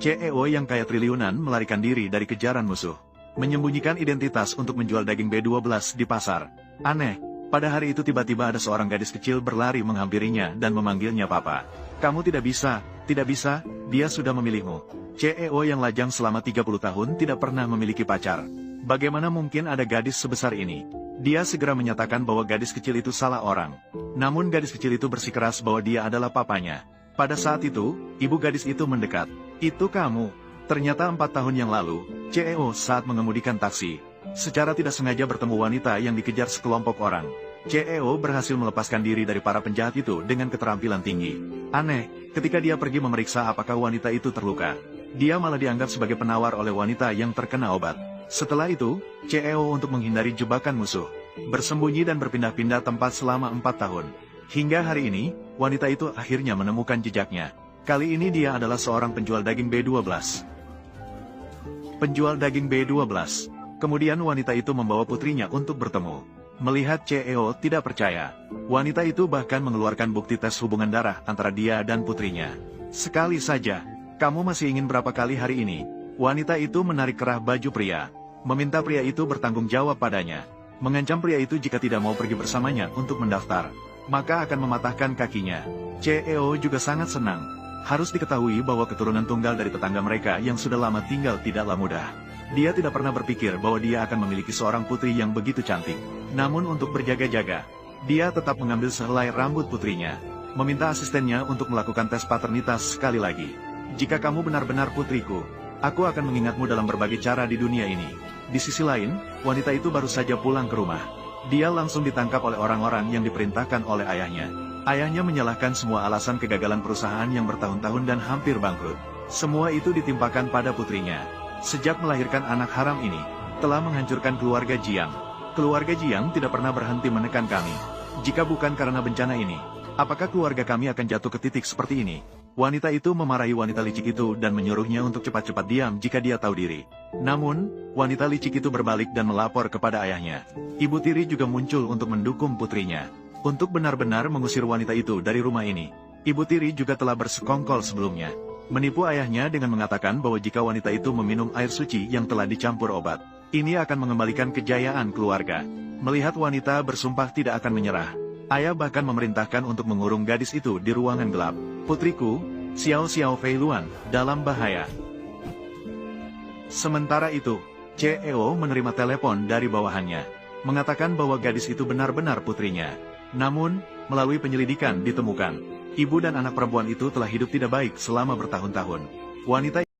CEO yang kaya triliunan melarikan diri dari kejaran musuh. Menyembunyikan identitas untuk menjual daging B12 di pasar. Aneh, pada hari itu tiba-tiba ada seorang gadis kecil berlari menghampirinya dan memanggilnya papa. Kamu tidak bisa, dia sudah memilihmu. CEO yang lajang selama 30 tahun tidak pernah memiliki pacar. Bagaimana mungkin ada gadis sebesar ini? Dia segera menyatakan bahwa gadis kecil itu salah orang. Namun gadis kecil itu bersikeras bahwa dia adalah papanya. Pada saat itu, ibu gadis itu mendekat. Itu kamu. Ternyata 4 tahun yang lalu, CEO saat mengemudikan taksi, secara tidak sengaja bertemu wanita yang dikejar sekelompok orang. CEO berhasil melepaskan diri dari para penjahat itu dengan keterampilan tinggi. Aneh, ketika dia pergi memeriksa apakah wanita itu terluka, dia malah dianggap sebagai penawar oleh wanita yang terkena obat. Setelah itu, CEO untuk menghindari jebakan musuh, bersembunyi dan berpindah-pindah tempat selama 4 tahun. Hingga hari ini, wanita itu akhirnya menemukan jejaknya. Kali ini dia adalah seorang penjual daging B12. Penjual daging B12. Kemudian wanita itu membawa putrinya untuk bertemu. Melihat CEO tidak percaya, wanita itu bahkan mengeluarkan bukti tes hubungan darah antara dia dan putrinya. Sekali saja, kamu masih ingin berapa kali hari ini? Wanita itu menarik kerah baju pria, meminta pria itu bertanggung jawab padanya, mengancam pria itu jika tidak mau pergi bersamanya untuk mendaftar, maka akan mematahkan kakinya. CEO juga sangat senang. Harus diketahui bahwa keturunan tunggal dari tetangga mereka yang sudah lama tinggal tidaklah mudah. Dia tidak pernah berpikir bahwa dia akan memiliki seorang putri yang begitu cantik. Namun untuk berjaga-jaga, dia tetap mengambil sehelai rambut putrinya, meminta asistennya untuk melakukan tes paternitas sekali lagi. Jika kamu benar-benar putriku, aku akan mengingatmu dalam berbagai cara di dunia ini. Di sisi lain, wanita itu baru saja pulang ke rumah. Dia langsung ditangkap oleh orang-orang yang diperintahkan oleh ayahnya. Ayahnya menyalahkan semua alasan kegagalan perusahaan yang bertahun-tahun dan hampir bangkrut. Semua itu ditimpakan pada putrinya. Sejak melahirkan anak haram ini, telah menghancurkan keluarga Jiang. Keluarga Jiang tidak pernah berhenti menekan kami. Jika bukan karena bencana ini, apakah keluarga kami akan jatuh ke titik seperti ini? Wanita itu memarahi wanita licik itu dan menyuruhnya untuk cepat-cepat diam jika dia tahu diri. Namun, wanita licik itu berbalik dan melapor kepada ayahnya. Ibu tiri juga muncul untuk mendukung putrinya. Untuk benar-benar mengusir wanita itu dari rumah ini, ibu tiri juga telah bersekongkol sebelumnya. Menipu ayahnya dengan mengatakan bahwa jika wanita itu meminum air suci yang telah dicampur obat, ini akan mengembalikan kejayaan keluarga. Melihat wanita bersumpah tidak akan menyerah, ayah bahkan memerintahkan untuk mengurung gadis itu di ruangan gelap. Putriku, Xiao Fei Luan, dalam bahaya. Sementara itu, CEO menerima telepon dari bawahannya, mengatakan bahwa gadis itu benar-benar putrinya. Namun, melalui penyelidikan ditemukan, ibu dan anak perempuan itu telah hidup tidak baik selama bertahun-tahun. Wanita